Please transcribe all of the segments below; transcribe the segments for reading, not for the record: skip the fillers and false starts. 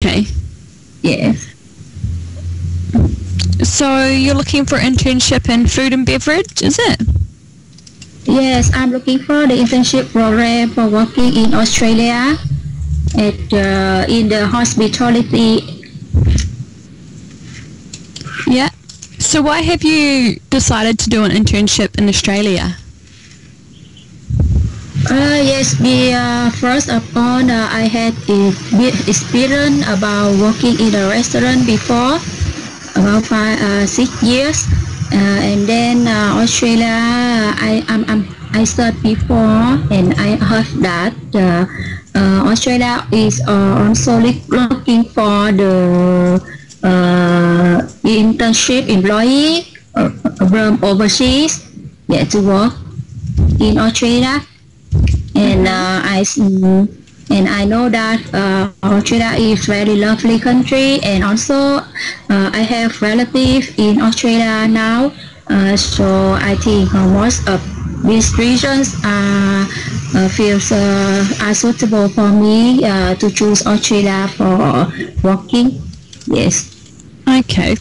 Okay. Yes. So you're looking for internship in food and beverage, is it? Yes, I'm looking for the internship program for working in Australia in the hospitality. Yeah. So why have you decided to do an internship in Australia? Yes, first of all, I had experience about working in a restaurant before, about 6 years, and then Australia. I searched before, and I heard that Australia is also looking for the internship employee from overseas, yeah, to work in Australia. And I know that Australia is very lovely country, and also I have relatives in Australia now, so I think most of these regions are suitable for me to choose Australia for working. Yes. Okay.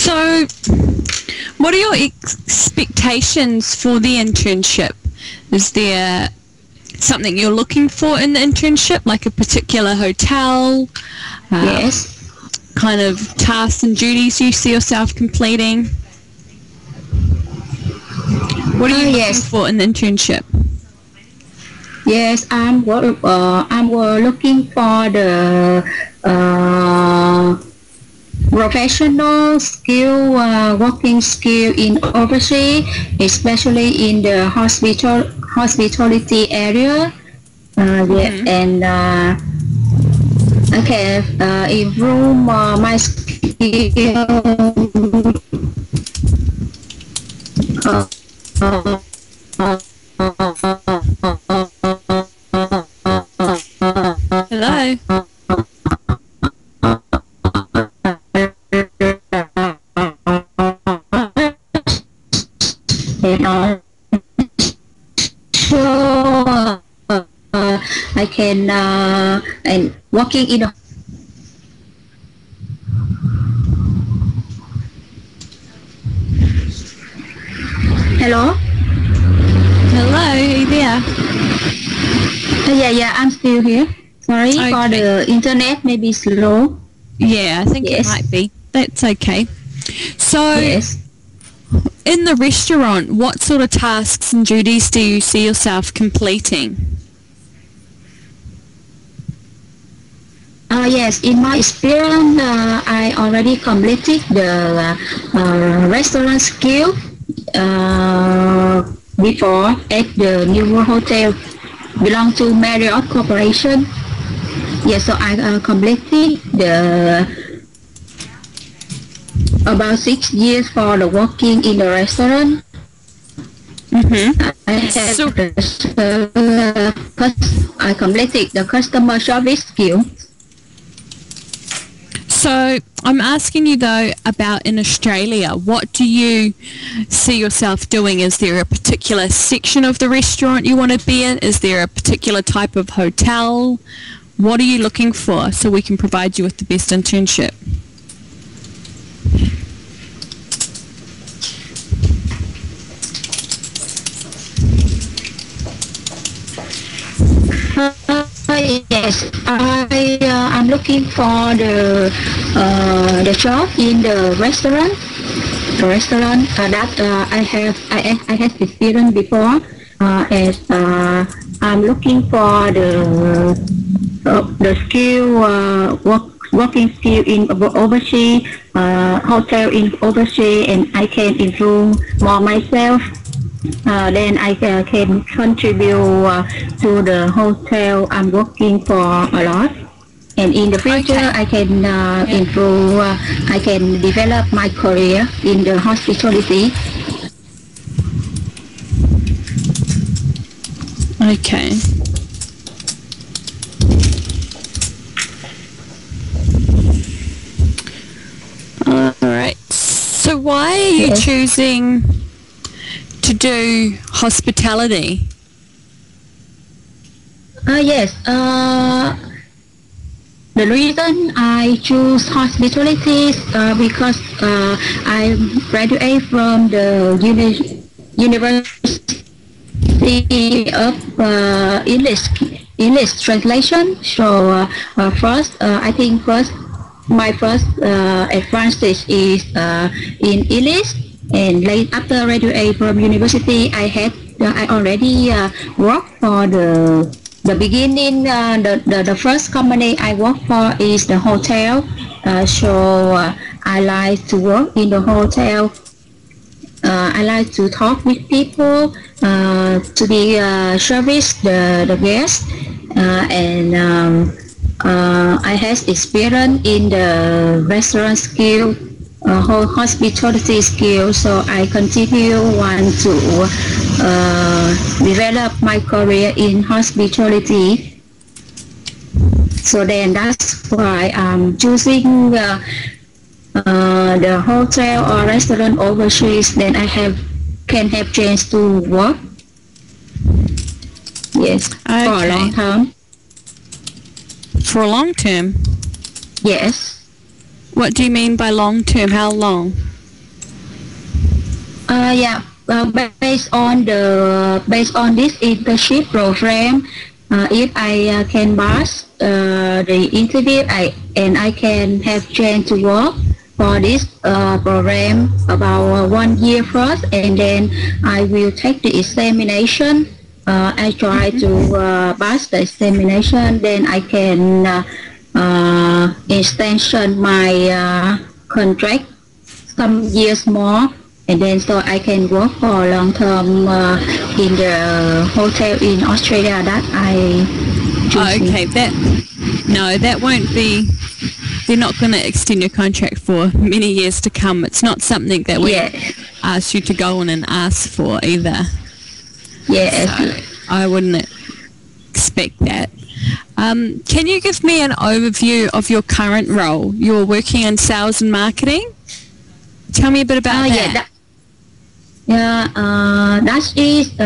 So, what are your expectations for the internship? Is there something you're looking for in the internship, like a particular hotel? Yes. Kind of tasks and duties you see yourself completing? What are you looking for in the internship? Yes, I'm looking for the professional skill, working skill in overseas, especially in the hospitality area. And I can improve my skill. Hello? I can and working in a Hello? Hello, are you there? Yeah, I'm still here. Sorry for the internet, maybe slow. Yeah, I think it might be. That's okay. So, in the restaurant, what sort of tasks and duties do you see yourself completing? Yes, in my experience, I already completed the restaurant skill before at the New World Hotel, belong to Marriott Corporation. Yes, so I completed the about 6 years for the working in the restaurant. I completed the customer service skill. So I'm asking you though about in Australia, what do you see yourself doing? Is there a particular section of the restaurant you want to be in? Is there a particular type of hotel? What are you looking for so we can provide you with the best internship? Yes, I'm looking for the job in the restaurant. The restaurant that I had experience before. As I'm looking for the skill working skill in overseas, hotel in overseas, and I can improve more myself. Then I can contribute to the hotel I'm working for a lot. And in the future, I can improve, I can develop my career in the hospitality. Okay. All right. So So why are you Yes. choosing to do hospitality? Yes. The reason I choose hospitality is because I graduate from the University of English translation. So I think my first advantage is in English, and late after graduate from university, I already worked for the beginning. The first company I work for is the hotel. I like to work in the hotel. I like to talk with people, to be service the guests, and I have experience in the restaurant skill, hospitality skill. So I want to develop my career in hospitality. So then that's why I'm choosing the hotel or restaurant overseas. Then I can have chance to work. Yes, Okay. for a long time. For long term? Yes. What do you mean by long term? How long? Based on this internship program, if I can pass the interview, I can have chance to work for this program about 1 year first, and then I will take the examination. I try to pass the examination, then I can extension my contract some years more, and then so I can work for long term in the hotel in Australia that I choose. Okay, that won't be. They're not going to extend your contract for many years to come. It's not something that we ask you to go on and ask for either. Yes. So I wouldn't expect that. Can you give me an overview of your current role? You're working in sales and marketing. Tell me a bit about that. That is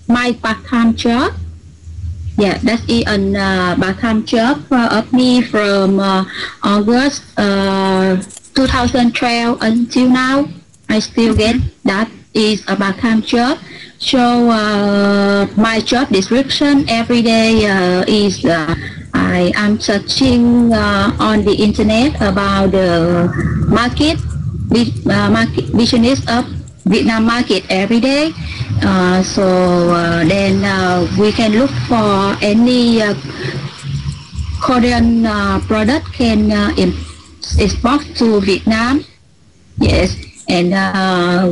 my part-time job. Yeah, that is a part-time job of me from August 2012 until now. I still get that is a part-time job. So my job description every day is I am searching on the internet about the market business of Vietnam market every day. Then we can look for any Korean product can export to Vietnam. Yes, and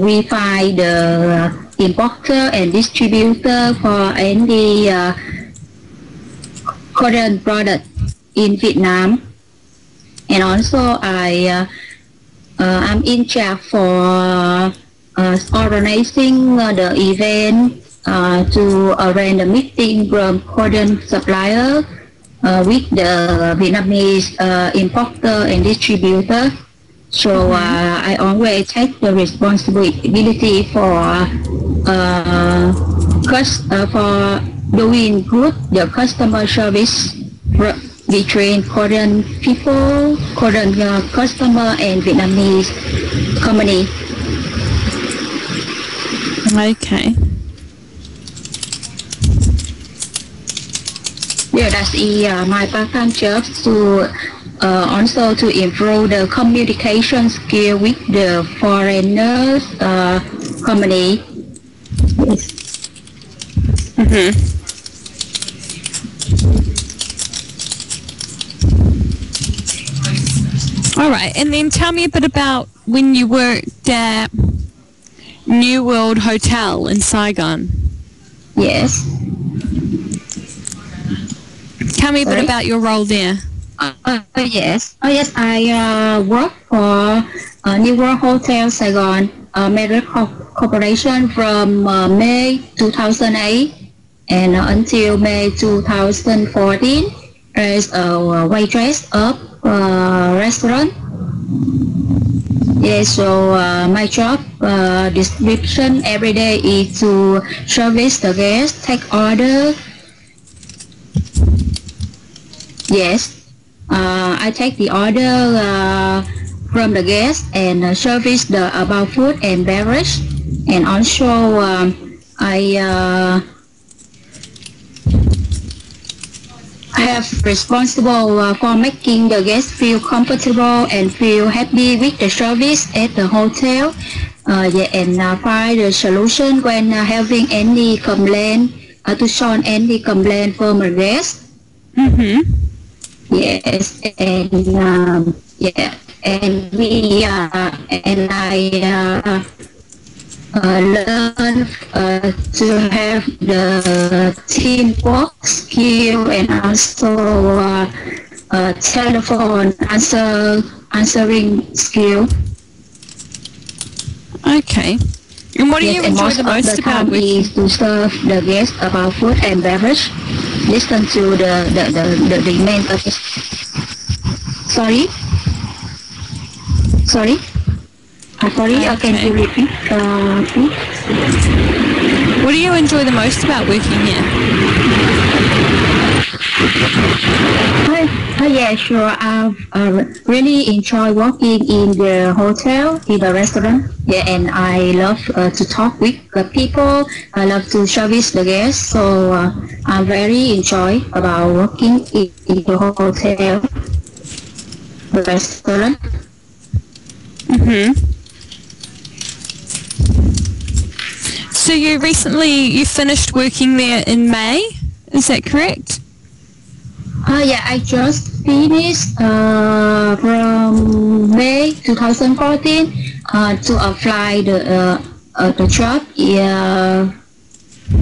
we find the importer and distributor for any Korean product in Vietnam. And also I'm in charge for organizing the event, to arrange a meeting from Korean supplier with the Vietnamese importer and distributor. So I always take the responsibility for doing good the customer service between Korean people, Korean customer, and Vietnamese company. Okay. Yeah, that's my part-time job to also to improve the communication skill with the foreigners company. Yes. All right, and then tell me a bit about when you worked at New World Hotel in Saigon. Yes. Tell me a bit about your role there. Yes. I work for New World Hotel Saigon, American Corporation from May 2008 and until May 2014 as a waitress of restaurant. Yeah, so my job description every day is to service the guest, take order. Yes, I take the order from the guest and service the about food and beverage, and also I have responsible for making the guests feel comfortable and feel happy with the service at the hotel. And find the solution when having any complaint, to solve any complaint from a guest. Mm-hmm. Yes, and and we and I learn to have the teamwork skill and also telephone answering skill. Okay. And what do you enjoy the most about working? Is to serve the guests about food and beverage. Listen to the main purpose. Sorry. Sorry, Okay. can you repeat, please? What do you enjoy the most about working here? Yeah, sure. I've really enjoy working in the hotel, in the restaurant. Yeah, and I love to talk with the people. I love to service the guests. So I very enjoy about working in the hotel, the restaurant. Mm-hmm. So you finished working there in May, is that correct? Yeah, I just finished from May 2014 to apply the job,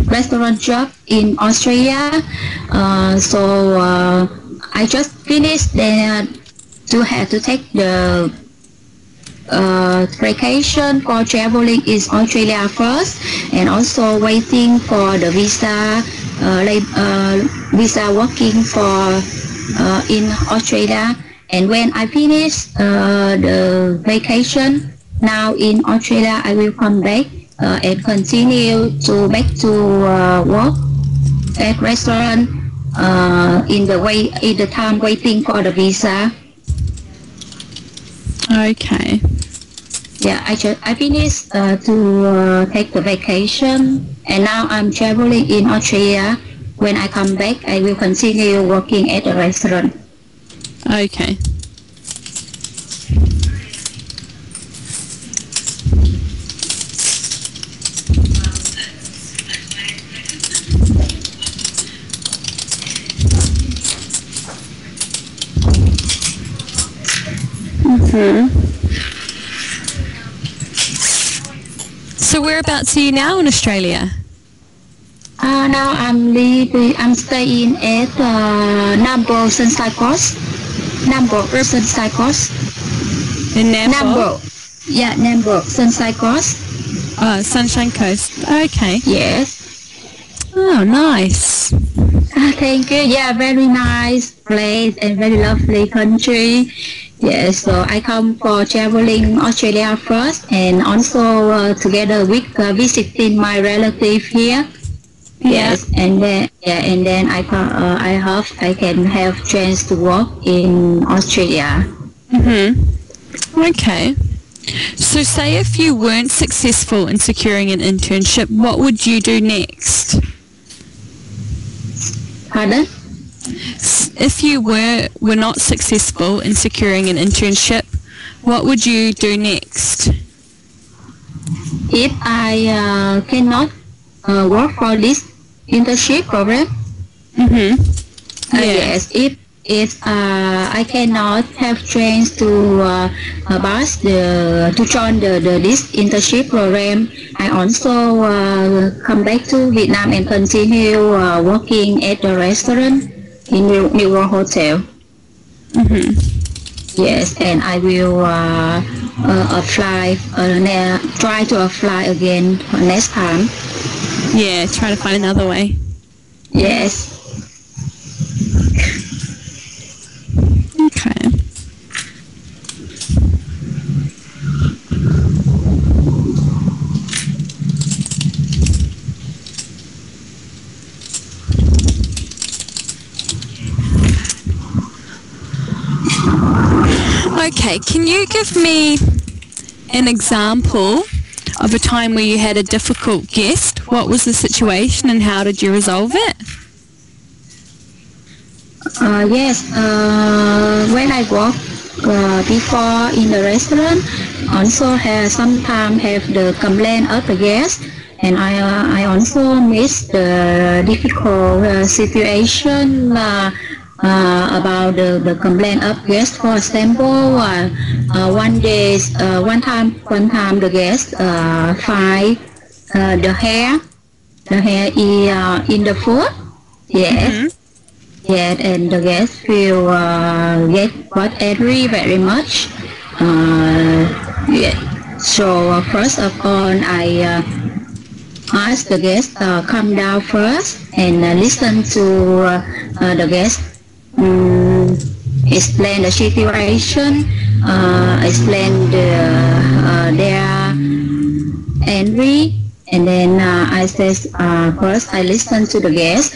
restaurant job in Australia. So I just finished then to have to take the vacation for traveling in Australia first, and also waiting for the visa working for in Australia. And when I finish the vacation now in Australia, I will come back and continue back to work at restaurant in the time waiting for the visa. Okay. Yeah, I finished to take the vacation, and now I'm traveling in Australia. When I come back, I will continue working at the restaurant. Okay. Mm-hmm. So whereabouts are you now in Australia? Now I'm staying at Nambour, Sunshine Coast. Nambour, Sunshine Coast. In Nambour? Yeah, Nambour, Sunshine Coast. Sunshine Coast. Okay. Yes. Oh, nice. Thank you. Yeah, very nice place and very lovely country. Yes, so I come for traveling Australia first, and also together with visiting my relative here. Yes, and then I hope I can have chance to work in Australia. Mm-hmm. Okay. So say if you weren't successful in securing an internship, what would you do next? Pardon? If you were not successful in securing an internship, what would you do next? If I cannot work for this internship program, yes. If I cannot have chance to join this internship program, I also come back to Vietnam and continue working at the restaurant in New World Hotel. Yes, and I will try to apply again next time. Yeah, try to find another way. Yes. Okay. Okay, can you give me an example of a time where you had a difficult guest? What was the situation and how did you resolve it? Yes, when I work before in the restaurant, also sometimes have the complaint of the guest, and I also miss the difficult situation about the complaint of guest. For example, one time the guest find the hair in the food. Yes. Mm-hmm. Yes, and the guest feel got angry very much. Yeah. So first of all, I ask the guest come down first and listen to the guest explain the situation, explain their angry. And then I says, first I listen to the guest,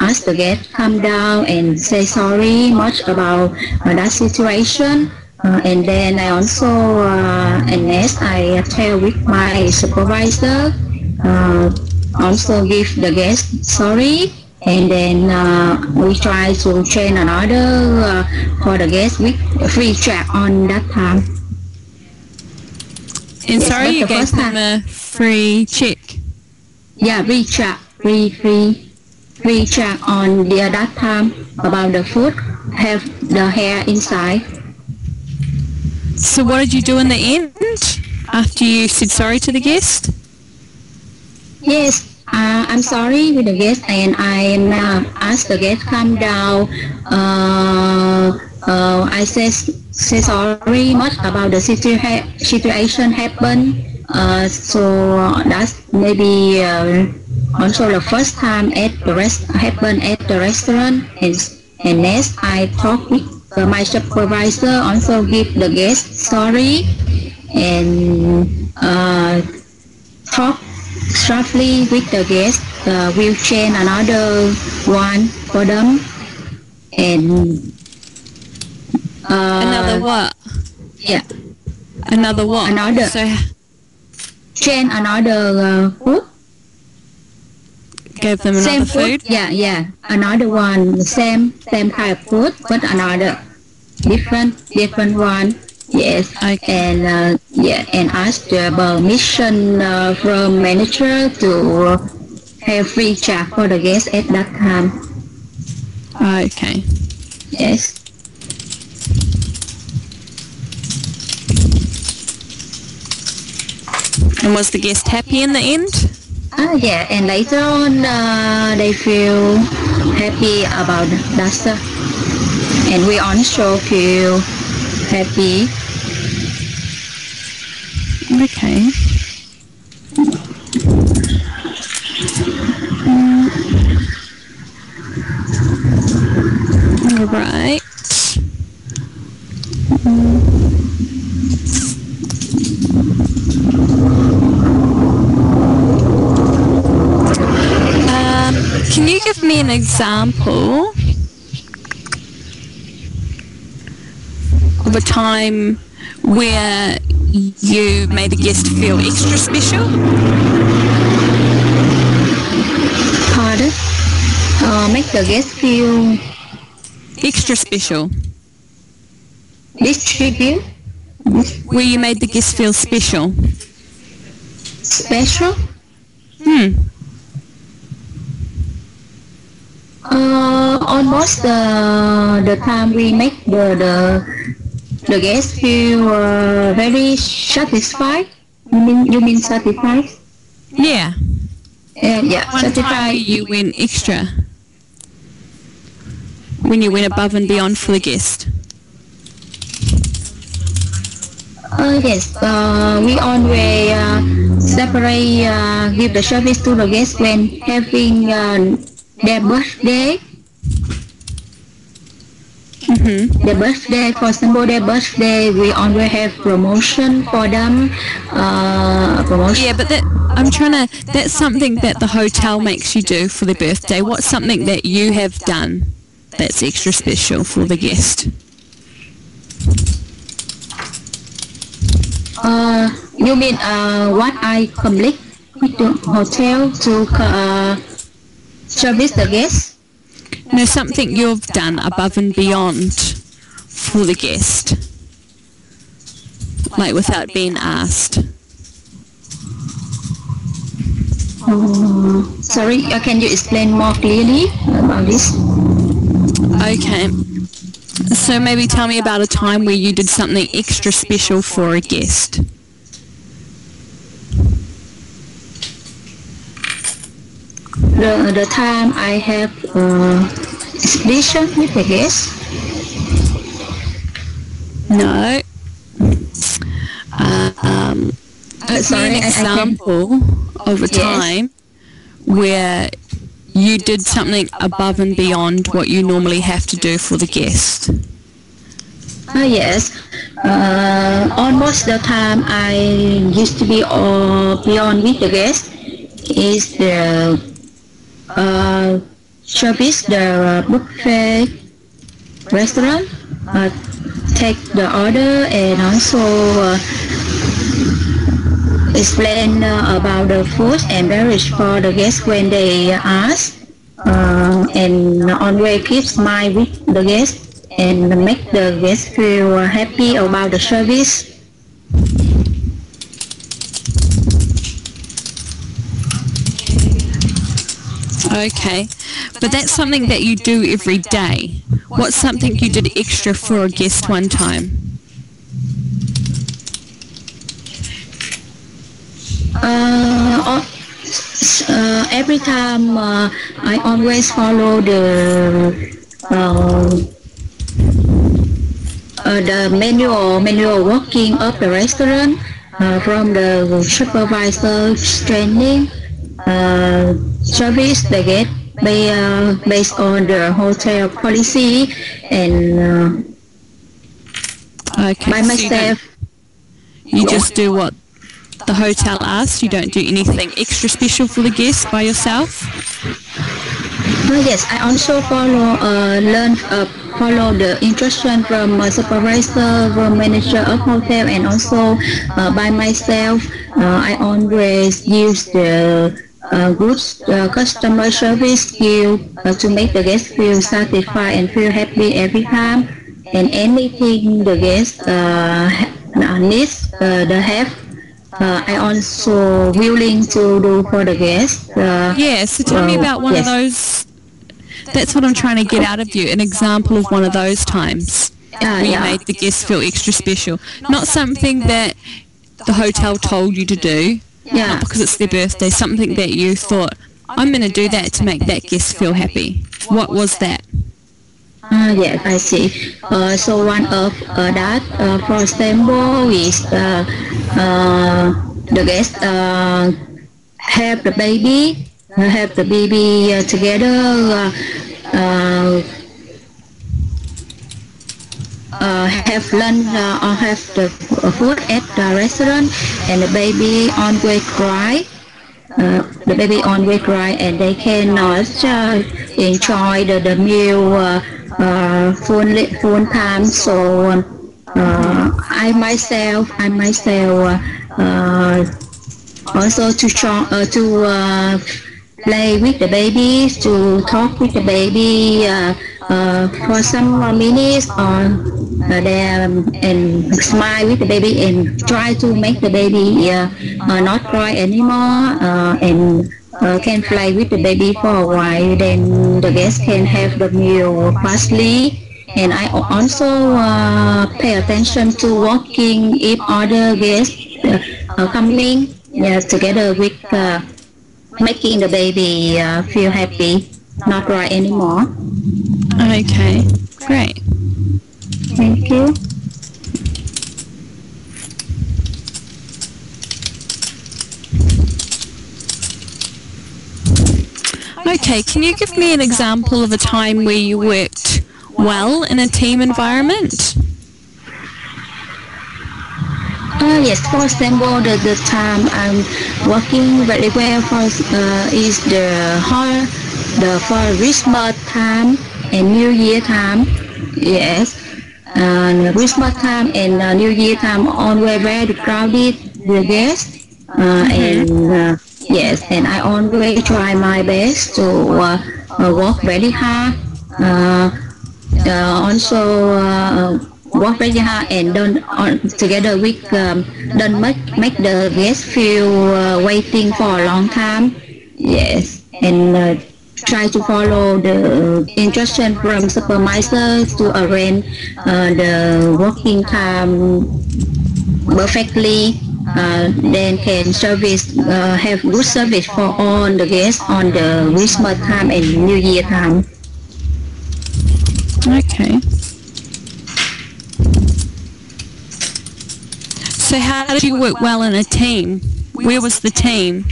ask the guest come down and say sorry much about that situation. And then I also, and next I tell with my supervisor, also give the guest sorry. And then we try to train another for the guest with free chat on that time. And yes, sorry, you gave them a free check. Yeah, free chat on that time about the food, have the hair inside. So what did you do in the end after you said sorry to the guest? Yes, I'm sorry with the guest, and I asked the guest come down. I say sorry much about the situation happened. So that's maybe also the first time happened at the restaurant. And next I talk with my supervisor, also give the guest sorry and talk shortly with the guest. We'll change another one for them. And another what? Yeah. Another what? Another. So change another food. Gave them another food? Yeah. Another one, same kind of food, but another different one. Yes. Okay. And and ask the permission from manager to have free chat for the guest at that time. Okay. Yes. And was the guest happy in the end? Yeah, and later on they feel happy about that stuff. And we also feel happy. Okay. All right. Can you give me an example of a time where you made a guest feel extra special? Pardon? Make the guest feel extra special. Distribute? Where you made the guest feel special. Special? Almost the time we make the guest feel very satisfied. You mean satisfied? Yeah. Yeah. One satisfied. time you went extra. When you went above and beyond for the guest. Yes. We always separate give the service to the guest when having their birthday. Mm-hmm. The birthday, for example, their birthday, we always have promotion for them. Promotion. Yeah, but that's something that the hotel makes you do for their birthday. What's something that you have done that's extra special for the guest? You mean what I complete with the hotel to service the guests? No, something you've done above and beyond for the guest, like without being asked. Sorry, can you explain more clearly about this? Okay. So maybe tell me about a time where you did something extra special for a guest. The time I have expedition with the guest. No. Sorry, an example of a time where you did something above and beyond what you normally have to do for the guest. Yes. Almost the time I used to be beyond with the guest is the service the buffet restaurant, take the order and also explain about the food and beverage for the guests when they ask, and always keep smile with the guests and make the guests feel happy about the service. Okay, but that's something that you do every day. What's something you did extra for a guest one time? Every time I always follow the manual working of the restaurant from the supervisor's training, service the guest based on the hotel policy, and Okay, by so myself. you just do what the hotel asks. You don't do anything extra special for the guests by yourself? Yes, I also follow the instruction from supervisor, from manager of hotel, and also by myself. I always use the good customer service skill to make the guests feel satisfied and feel happy every time. And anything the guest needs the help, I also willing to do for the guest. Yeah, so tell me about one of those. That's what I'm trying to get out of you, an example of one of those times where you made the guests feel extra special. Not something that the hotel told you to do, not because it's their birthday, something that you thought, I'm going to do that to make that guest feel happy. What was that? Yes, I see. So one of that, for example, is the guest have the baby together, have lunch or have the food at the restaurant, and the baby always cry. And they cannot enjoy the meal full time. So I myself also to play with the baby, to talk with the baby for some minutes, or there and smile with the baby and try to make the baby not cry anymore, and can play with the baby for a while. Then the guest can have the meal fastly. And I also pay attention to walking if other guests coming together with making the baby feel happy, not cry anymore. Okay, great. Thank you. Okay, can you give me an example of a time where you worked well in a team environment? Yes, for example, the time I'm working very well for is for Christmas time and New Year time. Yes, Christmas time and New Year time always very crowded the guests. And yes, and I always try my best to work very hard. Also work very hard and don't together with don't make the guests feel waiting for a long time. Yes, and try to follow the instruction from supervisor to arrange the working time perfectly. Then can service have good service for all the guests on the Christmas time and New Year time. Okay. So how did you work well in a team? Where was the team?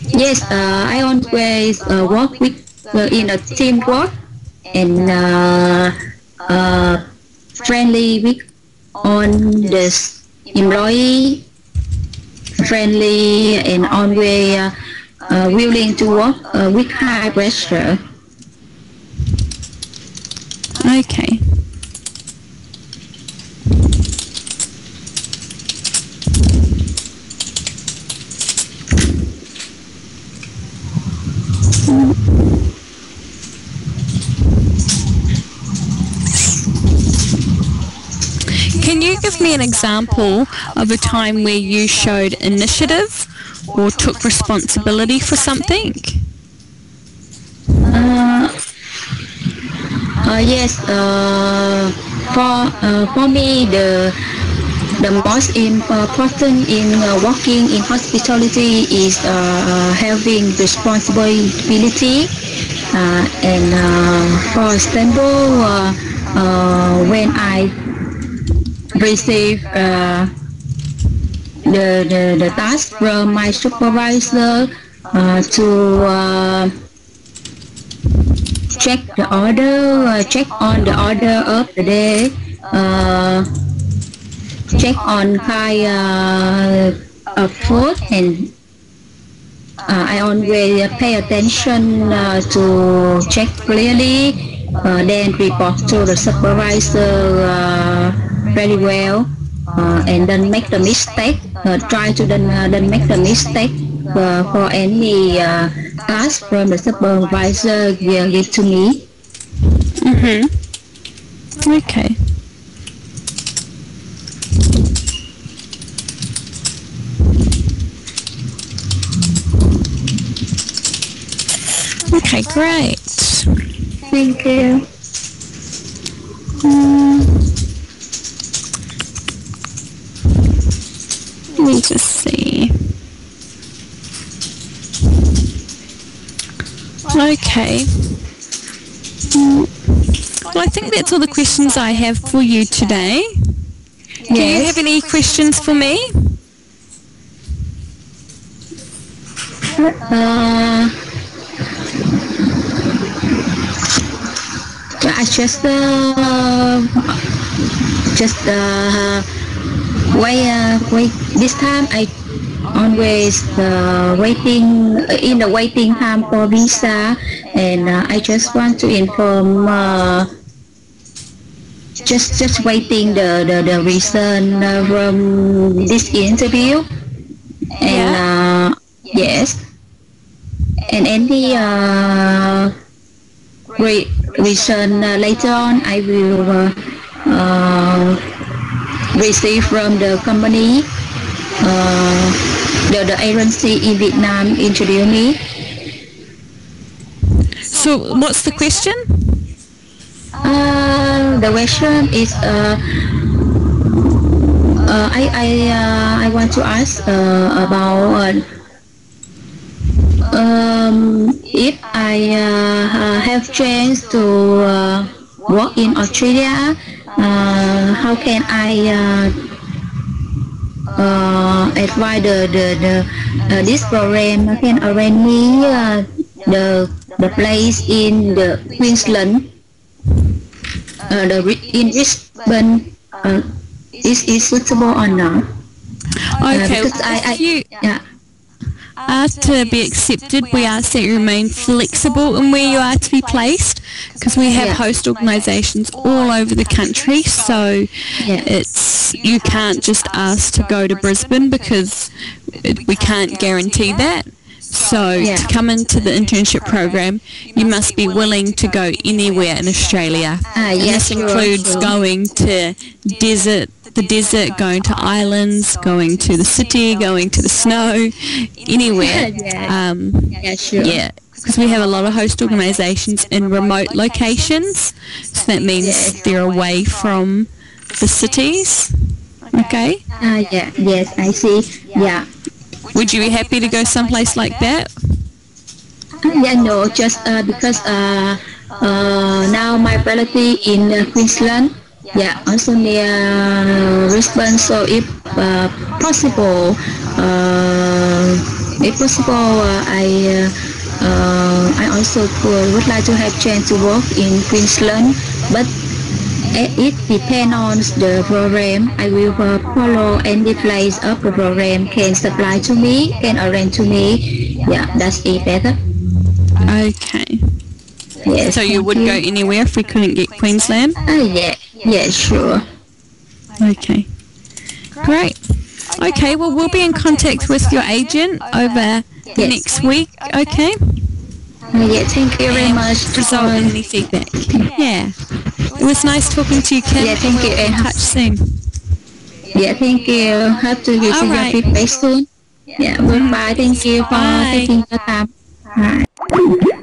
Yes, I always work with in a teamwork and friendly with on the employee, friendly and always willing to work with high pressure. Okay. Can you give me an example of a time where you showed initiative or took responsibility for something? Yes. For me, the most important in working in hospitality is having responsibility. And for example, when I receive the task from my supervisor to check the order, check on the order of the day, check on kind of food, and I always pay attention to check clearly, then report to the supervisor very well, and don't make the mistake. Try to don't make the mistake for any task from the supervisor give to me. Okay. Okay, great. Thank you. Let me just see. Okay. Well, I think that's all the questions I have for you today. Do you have any questions for me? I just wait. This time I always waiting in the waiting time for visa, and I just want to inform just waiting the reason from this interview, and yes, and any reason later on I will receive from the company, the agency in Vietnam introduced me. So what's the question? The question is I want to ask about if I have chance to work in Australia, how can I advise this program can arrange me the place in the Queensland, in Bisbane, is suitable or not? Okay, if you are to be accepted, we ask that you remain flexible in where you are to be placed. because we have host organisations all over the country, so you can't just ask to go to Brisbane because we can't guarantee that. So to come into the internship program, you must be willing to go anywhere in Australia. And this includes going to the desert, going to islands, going to the city, going to the snow, anywhere. Because we have a lot of host organisations in remote locations, so that means they're away from the cities. Okay? Yes, I see. Yeah. Would you be happy to go someplace like that? No, just because now my relative in Queensland, also near Brisbane. So if possible, I also would like to have chance to work in Queensland, but it depends on the program. I will follow any place of the program can supply to me, can arrange to me. Yeah, that's it better. Okay. Yes, so you would go anywhere if we couldn't get Queensland? Yeah, sure. Okay. Great. Okay, well, we'll be in contact with your agent over the next week, okay? Thank you very much. Result in any feedback. Yeah. It was nice talking to you, Kim. Yeah, thank you. And touch soon. Yeah, thank you. Hope to receive your feedback soon. Yeah, goodbye. Thank you for taking the time. Bye.